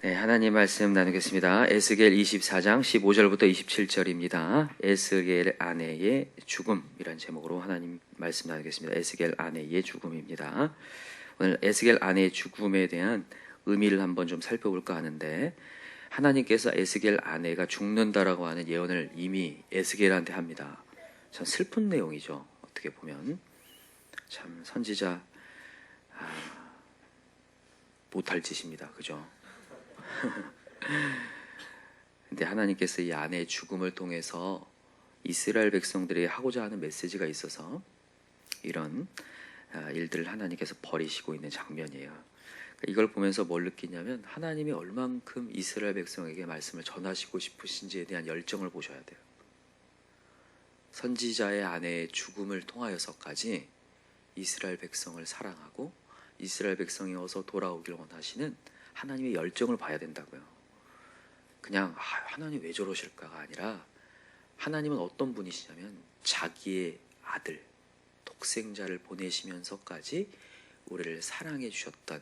네, 하나님 말씀 나누겠습니다. 에스겔 24장 15절부터 27절입니다. 에스겔 아내의 죽음이란 제목으로 하나님 말씀 나누겠습니다. 에스겔 아내의 죽음입니다. 오늘 에스겔 아내의 죽음에 대한 의미를 한번 좀 살펴볼까 하는데, 하나님께서 에스겔 아내가 죽는다라고 하는 예언을 이미 에스겔한테 합니다. 참 슬픈 내용이죠. 어떻게 보면 참 선지자 못할 짓입니다. 그죠? 근데 하나님께서 이 아내의 죽음을 통해서 이스라엘 백성들이 하고자 하는 메시지가 있어서 이런 일들을 하나님께서 벌이시고 있는 장면이에요. 이걸 보면서 뭘 느끼냐면, 하나님이 얼만큼 이스라엘 백성에게 말씀을 전하시고 싶으신지에 대한 열정을 보셔야 돼요. 선지자의 아내의 죽음을 통하여서까지 이스라엘 백성을 사랑하고 이스라엘 백성이 어서 돌아오길 원하시는 하나님의 열정을 봐야 된다고요. 그냥 하나님 왜 저러실까가 아니라, 하나님은 어떤 분이시냐면 자기의 아들 독생자를 보내시면서까지 우리를 사랑해 주셨던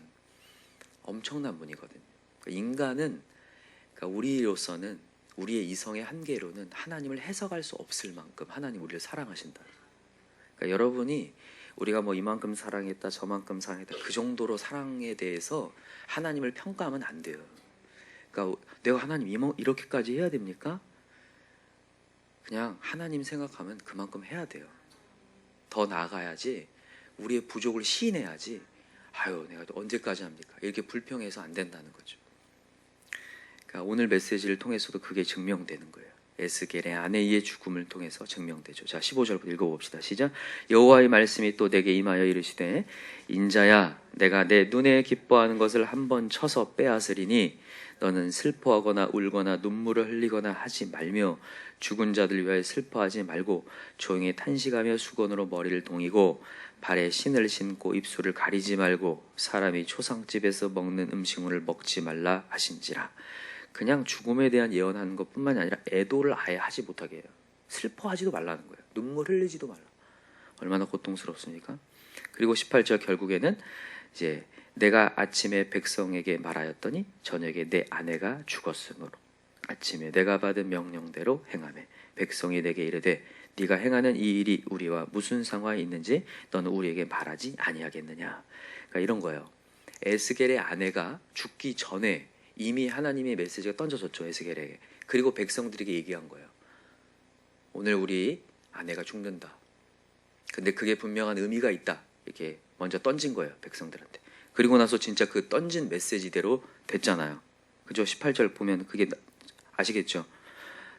엄청난 분이거든요. 인간은, 우리로서는, 우리의 이성의 한계로는 하나님을 해석할 수 없을 만큼 하나님 우리를 사랑하신다. 여러분이 우리가 뭐 이만큼 사랑했다 저만큼 사랑했다 그 정도로 사랑에 대해서 하나님을 평가하면 안 돼요. 내가 하나님 이렇게까지 해야 됩니까? 그냥 하나님 생각하면 그만큼 해야 돼요. 더 나아가야지, 우리의 부족을 시인해야지 내가 언제까지 합니까? 이렇게 불평해서 안 된다는 거죠. 오늘 메시지를 통해서도 그게 증명되는 거예요. 에스겔의 아내의 죽음을 통해서 증명되죠. 자, 15절부터 읽어봅시다. 시작. 여호와의 말씀이 또 내게 임하여 이르시되, 인자야, 내가 내 눈에 기뻐하는 것을 한번 쳐서 빼앗으리니 너는 슬퍼하거나 울거나 눈물을 흘리거나 하지 말며 죽은 자들 위하여 슬퍼하지 말고 조용히 탄식하며 수건으로 머리를 동이고 발에 신을 신고 입술을 가리지 말고 사람이 초상집에서 먹는 음식물을 먹지 말라 하신지라. 그냥 죽음에 대한 예언하는 것뿐만이 아니라 애도를 아예 하지 못하게 해요. 슬퍼하지도 말라는 거예요. 눈물 흘리지도 말라. 얼마나 고통스럽습니까? 그리고 18절 결국에는 이제 내가 아침에 백성에게 말하였더니 저녁에 내 아내가 죽었으므로 아침에 내가 받은 명령대로 행하매 백성이 내게 이르되 네가 행하는 이 일이 우리와 무슨 상관이 있는지 너는 우리에게 말하지 아니하겠느냐. 이런 거예요. 에스겔의 아내가 죽기 전에 이미 하나님의 메시지가 던져졌죠, 에스겔에게. 그리고 백성들에게 얘기한 거예요. 오늘 우리 아내가 죽는다. 근데 그게 분명한 의미가 있다. 이렇게 먼저 던진 거예요, 백성들한테. 그리고 나서 진짜 그 던진 메시지대로 됐잖아요. 그죠? 18절 보면 그게 아시겠죠?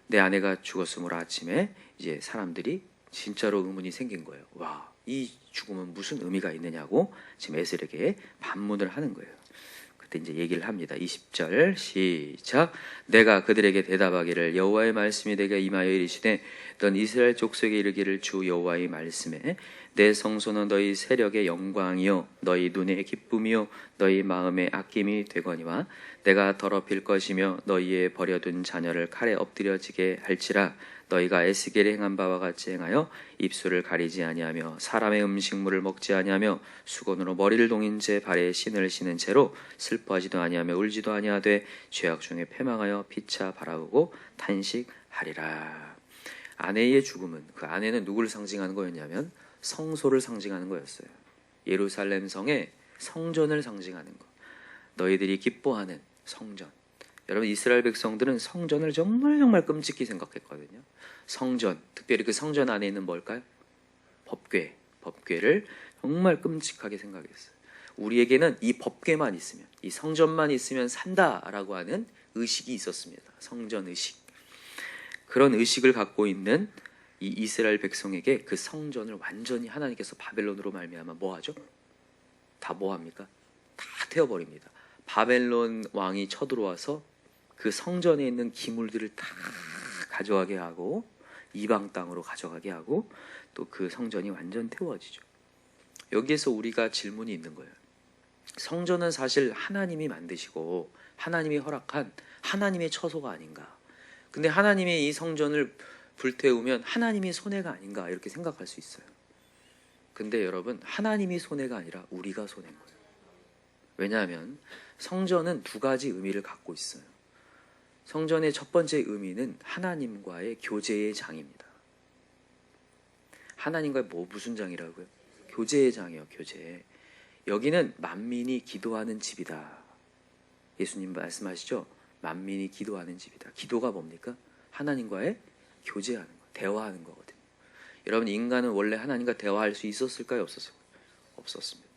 내 아내가 죽었으므로 아침에 이제 사람들이 진짜로 의문이 생긴 거예요. 와, 이 죽음은 무슨 의미가 있느냐고 지금 에스겔에게 반문을 하는 거예요. 그때 이제 얘기를 합니다. 20절 시작. 내가 그들에게 대답하기를 여호와의 말씀이 내게 임하여 이르시되 넌 이스라엘 족속에 이르기를 주 여호와의 말씀에 내 성소는 너희 세력의 영광이요 너희 눈의 기쁨이요 너희 마음의 아낌이 되거니와 내가 더럽힐 것이며 너희의 버려둔 자녀를 칼에 엎드려지게 할지라. 너희가 에스겔이 행한 바와 같이 행하여 입술을 가리지 아니하며 사람의 음식물을 먹지 아니하며 수건으로 머리를 동인 채 발에 신을 신은 채로 슬퍼하지도 아니하며 울지도 아니하되 죄악 중에 패망하여 피차 바라보고 탄식하리라. 아내의 죽음은, 그 아내는 누구를 상징하는 거였냐면 성소를 상징하는 거였어요. 예루살렘 성의 성전을 상징하는 거. 너희들이 기뻐하는 성전. 여러분, 이스라엘 백성들은 성전을 정말 끔찍히 생각했거든요. 성전, 특별히 그 성전 안에 있는 뭘까요? 법궤를 정말 끔찍하게 생각했어요. 우리에게는 이 법궤만 있으면, 이 성전만 있으면 산다라고 하는 의식이 있었습니다. 성전 의식. 그런 의식을 갖고 있는 이 이스라엘 백성에게 그 성전을 완전히 하나님께서 바벨론으로 말미암아 뭐하죠? 다 뭐합니까? 다 태워버립니다. 바벨론 왕이 쳐들어와서 그 성전에 있는 기물들을 다 가져가게 하고 이방 땅으로 가져가게 하고 또 그 성전이 완전 태워지죠. 여기에서 우리가 질문이 있는 거예요. 성전은 사실 하나님이 만드시고 하나님이 허락한 하나님의 처소가 아닌가. 근데 하나님이 이 성전을 불태우면 하나님이 손해가 아닌가 이렇게 생각할 수 있어요. 근데 여러분, 하나님이 손해가 아니라 우리가 손해인 거예요. 왜냐하면 성전은 두 가지 의미를 갖고 있어요. 성전의 첫 번째 의미는 하나님과의 교제의 장입니다. 하나님과의 무슨 장이라고요? 교제의 장이요, 교제. 여기는 만민이 기도하는 집이다. 예수님 말씀하시죠? 만민이 기도하는 집이다. 기도가 뭡니까? 하나님과의 교제하는 거, 대화하는 거거든요. 여러분, 인간은 원래 하나님과 대화할 수 있었을까요? 없었을까요? 없었습니다.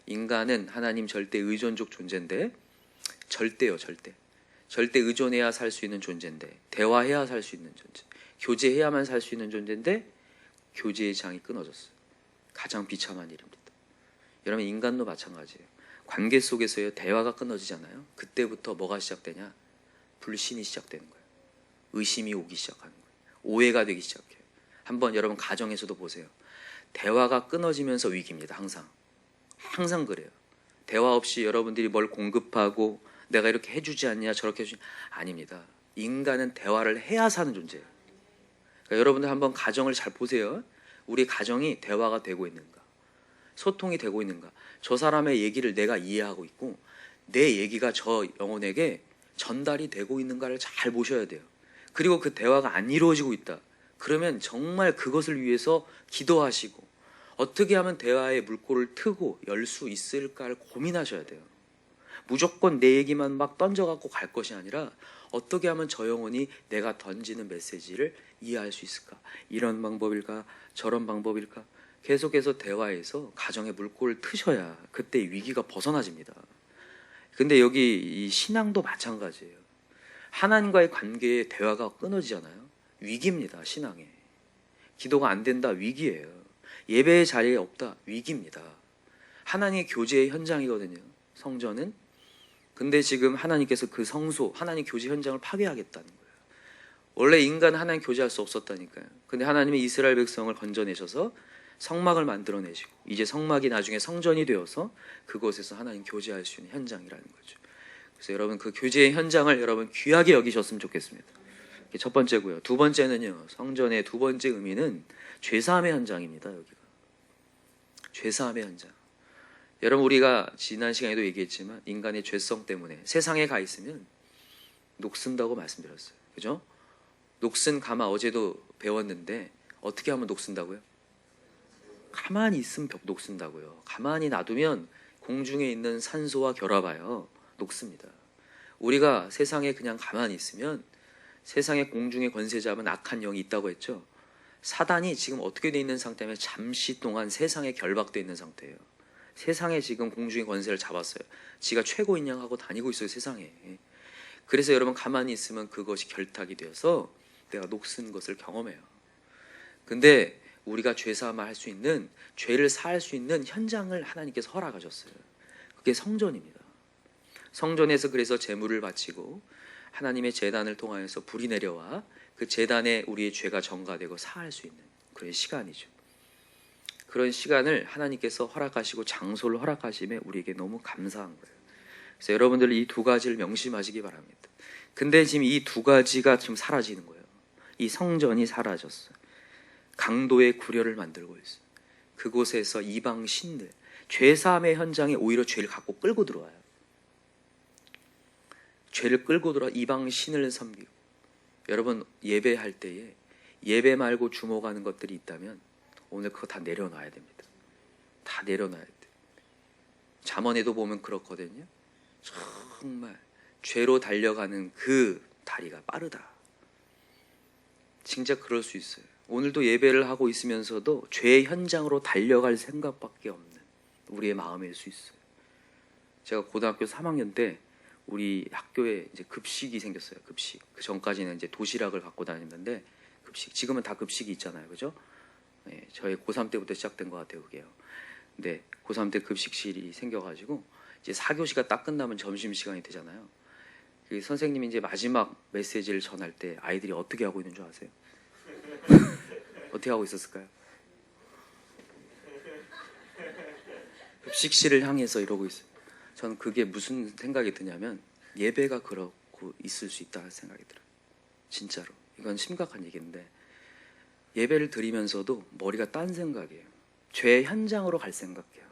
인간은 하나님 절대 의존적 존재인데, 절대요, 절대. 절대 의존해야 살 수 있는 존재인데, 대화해야 살 수 있는 존재, 교제해야만 살 수 있는 존재인데, 교제의 장이 끊어졌어요. 가장 비참한 일입니다. 여러분, 인간도 마찬가지예요. 관계 속에서의 대화가 끊어지잖아요. 그때부터 뭐가 시작되냐? 불신이 시작되는 거예요. 의심이 오기 시작하는 거예요. 오해가 되기 시작해요. 한번 여러분 가정에서도 보세요. 대화가 끊어지면서 위기입니다. 항상 그래요. 대화 없이 여러분들이 뭘 공급하고 내가 이렇게 해주지 않냐 저렇게 해주지 아닙니다. 인간은 대화를 해야 사는 존재예요. 그러니까 여러분들 한번 가정을 잘 보세요. 우리 가정이 대화가 되고 있는가, 소통이 되고 있는가, 저 사람의 얘기를 내가 이해하고 있고 내 얘기가 저 영혼에게 전달이 되고 있는가를 잘 보셔야 돼요. 그리고 그 대화가 안 이루어지고 있다. 그러면 정말 그것을 위해서 기도하시고 어떻게 하면 대화의 물꼬를 트고 열 수 있을까를 고민하셔야 돼요. 무조건 내 얘기만 막 던져갖고 갈 것이 아니라 어떻게 하면 저 영혼이 내가 던지는 메시지를 이해할 수 있을까? 이런 방법일까? 저런 방법일까? 계속해서 대화에서 가정의 물꼬를 트셔야 그때 위기가 벗어나집니다. 근데 여기 이 신앙도 마찬가지예요. 하나님과의 관계에 대화가 끊어지잖아요. 위기입니다. 신앙에. 기도가 안 된다. 위기예요. 예배의 자리에 없다. 위기입니다. 하나님의 교제의 현장이거든요. 성전은. 근데 지금 하나님께서 그 성소, 하나님 교제 현장을 파괴하겠다는 거예요. 원래 인간은 하나님 교제할 수 없었다니까요. 근데 하나님이 이스라엘 백성을 건져내셔서 성막을 만들어내시고 이제 성막이 나중에 성전이 되어서 그곳에서 하나님 교제할 수 있는 현장이라는 거죠. 그래서 여러분 그 교제의 현장을 여러분 귀하게 여기셨으면 좋겠습니다. 이게 첫 번째고요. 두 번째는요. 성전의 두 번째 의미는 죄사함의 현장입니다. 여기가 죄사함의 현장. 여러분 우리가 지난 시간에도 얘기했지만 인간의 죄성 때문에 세상에 가 있으면 녹슨다고 말씀드렸어요. 그죠? 녹슨 가마 어제도 배웠는데 어떻게 하면 녹슨다고요? 가만히 있으면 녹슨다고요. 가만히 놔두면 공중에 있는 산소와 결합하여 녹습니다. 우리가 세상에 그냥 가만히 있으면 세상의 공중의 권세 잡은 악한 영이 있다고 했죠. 사단이 지금 어떻게 돼 있는 상태면 잠시 동안 세상에 결박되어 있는 상태예요. 세상에 지금 공중의 권세를 잡았어요. 지가 최고인 양 하고 다니고 있어요. 세상에. 그래서 여러분 가만히 있으면 그것이 결탁이 되어서 내가 녹슨 것을 경험해요. 근데 우리가 죄사함을 할 수 있는, 죄를 사할 수 있는 현장을 하나님께서 허락하셨어요. 그게 성전입니다. 성전에서 그래서 제물을 바치고 하나님의 제단을 통하여서 불이 내려와 그 제단에 우리의 죄가 전가되고 사할 수 있는 그런 시간이죠. 그런 시간을 하나님께서 허락하시고 장소를 허락하심에 우리에게 너무 감사한 거예요. 그래서 여러분들 이 두 가지를 명심하시기 바랍니다. 근데 지금 이 두 가지가 지금 사라지는 거예요. 이 성전이 사라졌어요. 강도의 구려를 만들고 있어요. 그곳에서 이방 신들, 죄사함의 현장에 오히려 죄를 갖고 끌고 들어와요. 죄를 끌고 들어와 이방 신을 섬기고. 여러분 예배할 때에 예배 말고 주목하는 것들이 있다면 오늘 그거 다 내려놔야 됩니다. 다 내려놔야 돼. 잠언에도 보면 그렇거든요. 정말 죄로 달려가는 그 다리가 빠르다. 진짜 그럴 수 있어요. 오늘도 예배를 하고 있으면서도 죄의 현장으로 달려갈 생각밖에 없는 우리의 마음일 수 있어요. 제가 고등학교 3학년 때 우리 학교에 이제 급식이 생겼어요. 급식. 그 전까지는 이제 도시락을 갖고 다녔는데 급식. 지금은 다 급식이 있잖아요. 그죠? 네, 저희 고3 때부터 시작된 것 같아요. 그게요. 근데 고3 때 급식실이 생겨가지고 이제 4교시가 딱 끝나면 점심시간이 되잖아요. 그 선생님이 이제 마지막 메시지를 전할 때 아이들이 어떻게 하고 있는 줄 아세요? 어떻게 하고 있었을까요? 급식실을 향해서 이러고 있어요. 저는 그게 무슨 생각이 드냐면 예배가 그렇고 있을 수 있다는 생각이 들어요. 진짜로. 이건 심각한 얘기인데 예배를 드리면서도 머리가 딴 생각이에요. 죄의 현장으로 갈 생각이에요.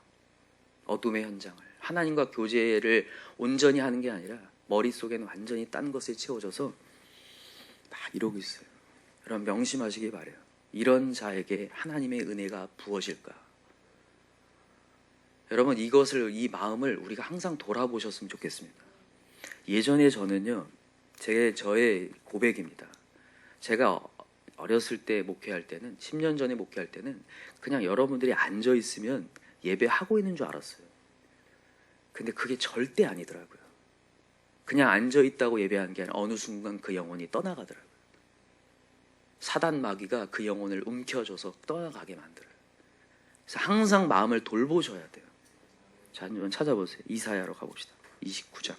어둠의 현장을. 하나님과 교제를 온전히 하는 게 아니라 머릿속에는 완전히 딴 것에 채워져서 막 이러고 있어요. 여러분 명심하시기 바라요. 이런 자에게 하나님의 은혜가 부어질까? 여러분 이 마음을 우리가 항상 돌아보셨으면 좋겠습니다. 예전에 저는요, 저의 고백입니다. 제가 어렸을 때 목회할 때는, 10년 전에 목회할 때는 그냥 여러분들이 앉아 있으면 예배하고 있는 줄 알았어요. 근데 그게 절대 아니더라고요. 그냥 앉아 있다고 예배하는 게 아니라 어느 순간 그 영혼이 떠나가더라고요. 사단 마귀가 그 영혼을 움켜줘서 떠나가게 만들어요. 그래서 항상 마음을 돌보셔야 돼요. 자, 한번 찾아보세요. 이사야로 가봅시다. 29장.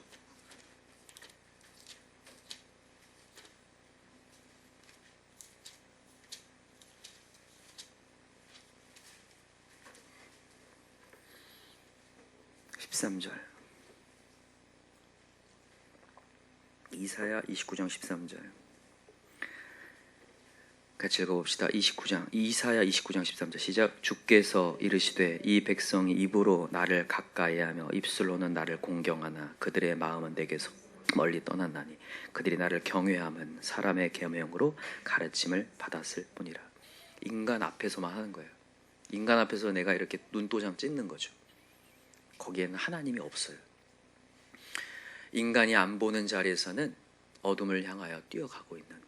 이사야 29장 13절. 같이 읽어봅시다. 이사야 29장 13절 시작. 주께서 이르시되 이 백성이 입으로 나를 가까이하며 입술로는 나를 공경하나 그들의 마음은 내게서 멀리 떠났나니 그들이 나를 경외함은 사람의 계명으로 가르침을 받았을 뿐이라. 인간 앞에서만 하는 거예요. 인간 앞에서 내가 이렇게 눈도장 찢는 거죠. 거기에는 하나님이 없어요. 인간이 안 보는 자리에서는 어둠을 향하여 뛰어가고 있는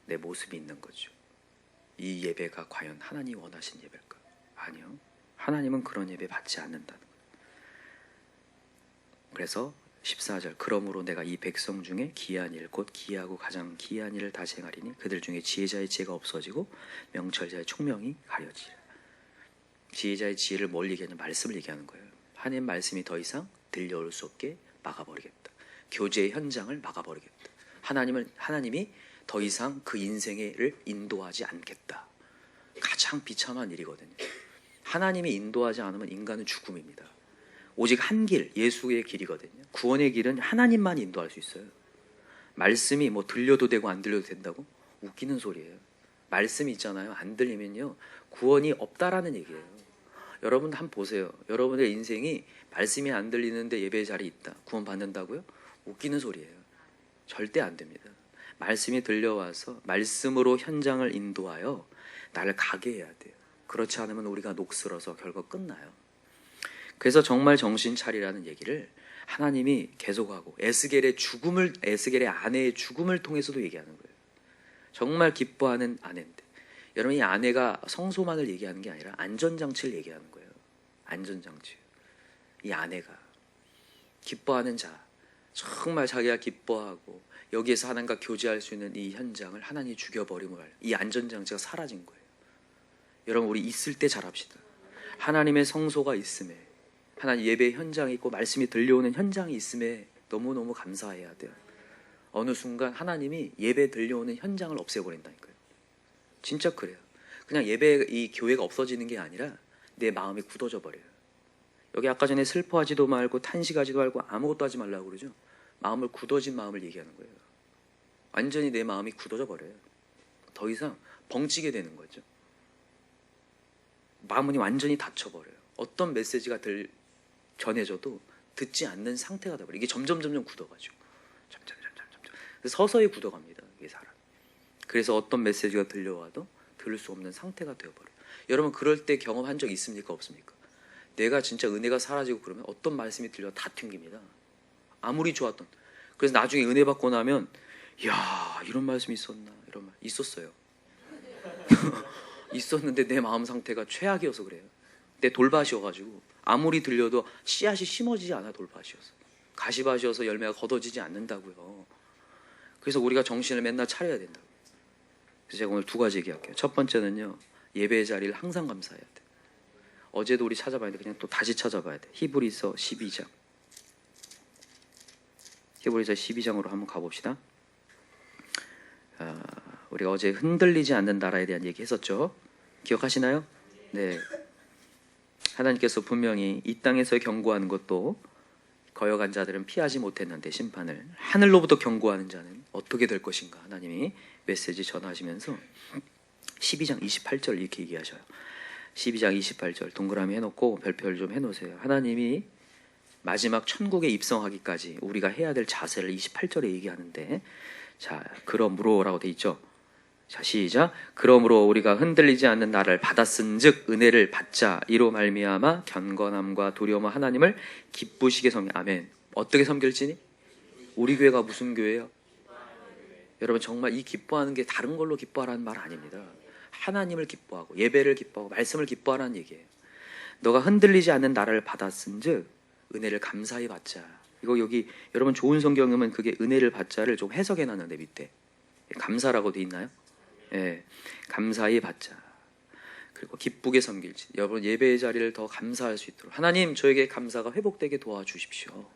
내 모습이 있는 거죠. 이 예배가 과연 하나님이 원하신 예배일까? 아니요. 하나님은 그런 예배 받지 않는다는 거예요. 그래서 14절 그러므로 내가 이 백성 중에 기이한 일 곧 기이하고 가장 기이한 일을 다시 행하리니 그들 중에 지혜자의 지혜가 없어지고 명철자의 총명이 가려지리라. 지혜자의 지혜를 뭘 얘기하는 말씀을 얘기하는 거예요. 하나님 말씀이 더 이상 들려올 수 없게 막아버리겠다. 교제의 현장을 막아버리겠다. 하나님이 더 이상 그 인생을 인도하지 않겠다. 가장 비참한 일이거든요. 하나님이 인도하지 않으면 인간은 죽음입니다. 오직 한 길, 예수의 길이거든요. 구원의 길은 하나님만 인도할 수 있어요. 말씀이 뭐 들려도 되고 안 들려도 된다고? 웃기는 소리예요. 말씀이 있잖아요. 안 들리면요 구원이 없다라는 얘기예요. 여러분 한번 보세요. 여러분의 인생이 말씀이 안 들리는데 예배 자리 있다. 구원 받는다고요? 웃기는 소리예요. 절대 안 됩니다. 말씀이 들려와서 말씀으로 현장을 인도하여 나를 가게 해야 돼요. 그렇지 않으면 우리가 녹슬어서 결국 끝나요. 그래서 정말 정신 차리라는 얘기를 하나님이 계속하고 에스겔의 아내의 죽음을 통해서도 얘기하는 거예요. 정말 기뻐하는 아내인데 여러분 이 아내가 성소만을 얘기하는 게 아니라 안전장치를 얘기하는 거예요. 안전장치. 이 아내가 기뻐하는 자, 정말 자기가 기뻐하고 여기에서 하나님과 교제할 수 있는 이 현장을 하나님이 죽여버림을 이 안전장치가 사라진 거예요. 여러분 우리 있을 때 잘합시다. 하나님의 성소가 있음에 하나님 예배 현장이 있고 말씀이 들려오는 현장이 있음에 너무너무 감사해야 돼요. 어느 순간 하나님이 예배 들려오는 현장을 없애버린다니까요. 진짜 그래요. 그냥 이 교회가 없어지는 게 아니라 내 마음이 굳어져 버려요. 여기 아까 전에 슬퍼하지도 말고 탄식하지도 말고 아무것도 하지 말라고 그러죠. 마음을 굳어진 마음을 얘기하는 거예요. 완전히 내 마음이 굳어져 버려요. 더 이상 벙찌게 되는 거죠. 마음이 완전히 닫혀버려요. 어떤 메시지가 전해져도 듣지 않는 상태가 돼버려요. 이게 점점 굳어가지고 점점 서서히 굳어갑니다. 이게 사람. 그래서 어떤 메시지가 들려와도 들을 수 없는 상태가 되어버려요. 여러분 그럴 때 경험한 적 있습니까? 없습니까? 내가 진짜 은혜가 사라지고 그러면 어떤 말씀이 들려 다 튕깁니다. 아무리 좋았던. 그래서 나중에 은혜 받고 나면 이야 이런 말씀이 있었나 이런 말 있었어요. 있었는데 내 마음 상태가 최악이어서 그래요. 내 돌밭이어가지고 아무리 들려도 씨앗이 심어지지 않아. 돌밭이어서 가시밭이어서 열매가 걷어지지 않는다고요. 그래서 우리가 정신을 맨날 차려야 된다고. 그래서 제가 오늘 두 가지 얘기할게요. 첫 번째는요 예배의 자리를 항상 감사해야 돼. 어제도 우리 찾아봤는데 그냥 또 다시 찾아봐야 돼. 히브리서 12장. 히브리서 12장으로 한번 가봅시다. 우리가 어제 흔들리지 않는 나라에 대한 얘기 했었죠. 기억하시나요? 네. 하나님께서 분명히 이 땅에서 경고하는 것도 거역한 자들은 피하지 못했는데 심판을 하늘로부터 경고하는 자는 어떻게 될 것인가 하나님이 메시지 전하시면서 12장 28절 이렇게 얘기하셔요. 12장 28절 동그라미 해놓고 별표를 좀 해놓으세요. 하나님이 마지막 천국에 입성하기까지 우리가 해야 될 자세를 28절에 얘기하는데, 자, 그러므로라고 돼 있죠. 자, 시작. 그러므로 우리가 흔들리지 않는 나를 받았은즉 은혜를 받자. 이로 말미암아 경건함과 두려움과 하나님을 기쁘시게 섬기. 아멘. 어떻게 섬길지니? 우리 교회가 무슨 교회예요? 여러분, 정말 이 기뻐하는 게 다른 걸로 기뻐하라는 말 아닙니다. 하나님을 기뻐하고 예배를 기뻐하고 말씀을 기뻐하라는 얘기예요. 너가 흔들리지 않는 나를 받았은즉 은혜를 감사히 받자. 이거 여기 여러분 좋은 성경이면 그게 은혜를 받자를 좀 해석해 놨는데 밑에 감사라고 돼 있나요? 예, 감사히 받자. 그리고 기쁘게 섬길지. 여러분 예배의 자리를 더 감사할 수 있도록 하나님 저에게 감사가 회복되게 도와주십시오.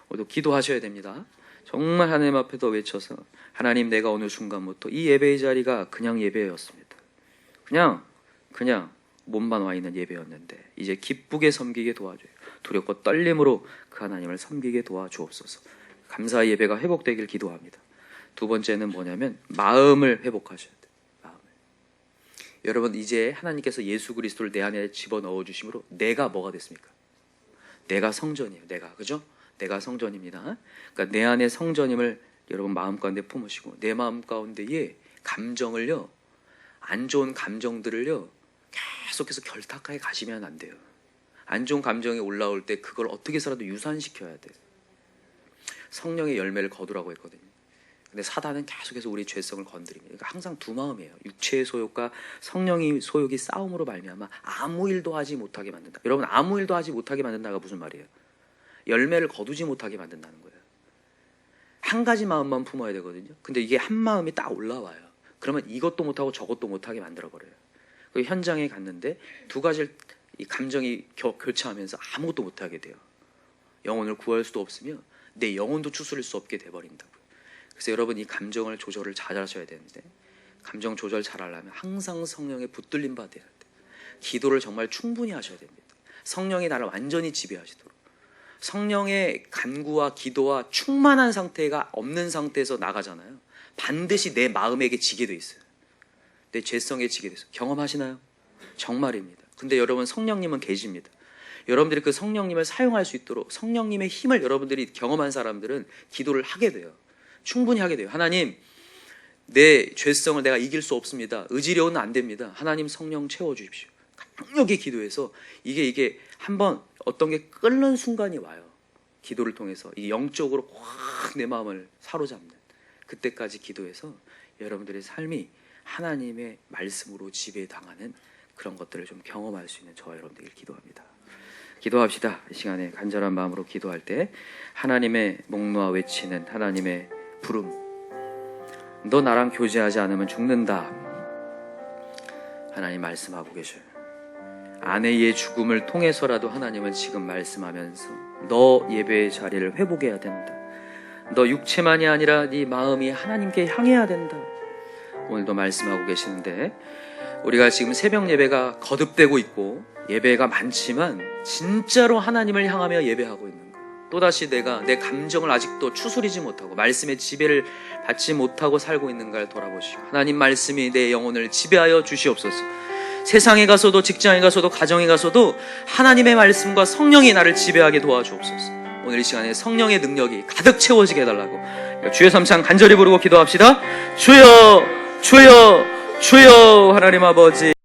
오늘 기도하셔야 됩니다. 정말 하나님 앞에 더 외쳐서 하나님 내가 오늘 순간부터 이 예배의 자리가 그냥 예배였습니다. 그냥 몸만 와 있는 예배였는데 이제 기쁘게 섬기게 도와줘요. 두렵고 떨림으로 그 하나님을 섬기게 도와주옵소서. 감사의 예배가 회복되길 기도합니다. 두 번째는 뭐냐면 마음을 회복하셔야 돼요. 마음을. 여러분 이제 하나님께서 예수 그리스도를 내 안에 집어넣어 주심으로 내가 뭐가 됐습니까? 내가 성전이에요. 그죠? 내가 성전입니다. 그러니까 내 안에 성전임을 여러분 마음 가운데 품으시고 내 마음 가운데에 감정을요, 안 좋은 감정들을요 계속해서 결탁하게 가시면 안 돼요. 안 좋은 감정이 올라올 때 그걸 어떻게 해서라도 유산시켜야 돼요. 성령의 열매를 거두라고 했거든요. 근데 사단은 계속해서 우리 죄성을 건드립니다. 그러니까 항상 두 마음이에요. 육체의 소욕과 성령의 소욕이 싸움으로 말미암아 아무 일도 하지 못하게 만든다. 여러분 아무 일도 하지 못하게 만든다가 무슨 말이에요? 열매를 거두지 못하게 만든다는 거예요. 한 가지 마음만 품어야 되거든요. 근데 이게 한 마음이 딱 올라와요. 그러면 이것도 못하고 저것도 못하게 만들어버려요. 그 현장에 갔는데 두 가지 이 감정이 교차하면서 아무것도 못하게 돼요. 영혼을 구할 수도 없으며 내 영혼도 추스릴 수 없게 돼버린다고요. 그래서 여러분 이 감정을 조절을 잘 하셔야 되는데 감정 조절 잘 하려면 항상 성령에 붙들림 받아야 돼요. 기도를 정말 충분히 하셔야 됩니다. 성령이 나를 완전히 지배하시도록. 성령의 간구와 기도와 충만한 상태가 없는 상태에서 나가잖아요. 반드시 내 마음에게 지게 돼 있어요. 내 죄성에 지게 돼 있어요. 경험하시나요? 정말입니다. 근데 여러분 성령님은 계십니다. 여러분들이 그 성령님을 사용할 수 있도록 성령님의 힘을 여러분들이 경험한 사람들은 기도를 하게 돼요. 충분히 하게 돼요. 하나님 내 죄성을 내가 이길 수 없습니다. 의지력은 안 됩니다. 하나님 성령 채워주십시오. 강력히 기도해서 이게 한번 어떤 게 끓는 순간이 와요. 기도를 통해서 이 영적으로 확 내 마음을 사로잡는 그때까지 기도해서 여러분들의 삶이 하나님의 말씀으로 지배당하는 그런 것들을 좀 경험할 수 있는 저와 여러분들에게 기도합니다. 기도합시다. 이 시간에 간절한 마음으로 기도할 때 하나님의 목 놓아 외치는 하나님의 부름, 너 나랑 교제하지 않으면 죽는다. 하나님 말씀하고 계셔요. 아내의 죽음을 통해서라도 하나님은 지금 말씀하면서 너 예배의 자리를 회복해야 된다. 너 육체만이 아니라 네 마음이 하나님께 향해야 된다. 오늘도 말씀하고 계시는데 우리가 지금 새벽 예배가 거듭되고 있고 예배가 많지만 진짜로 하나님을 향하며 예배하고 있는 거, 또다시 내가 내 감정을 아직도 추스리지 못하고 말씀의 지배를 받지 못하고 살고 있는가를 돌아보시고 하나님 말씀이 내 영혼을 지배하여 주시옵소서. 세상에 가서도 직장에 가서도 가정에 가서도 하나님의 말씀과 성령이 나를 지배하게 도와주옵소서. 오늘 이 시간에 성령의 능력이 가득 채워지게 해달라고 주여 삼창 간절히 부르고 기도합시다. 주여 주여 주여 하나님 아버지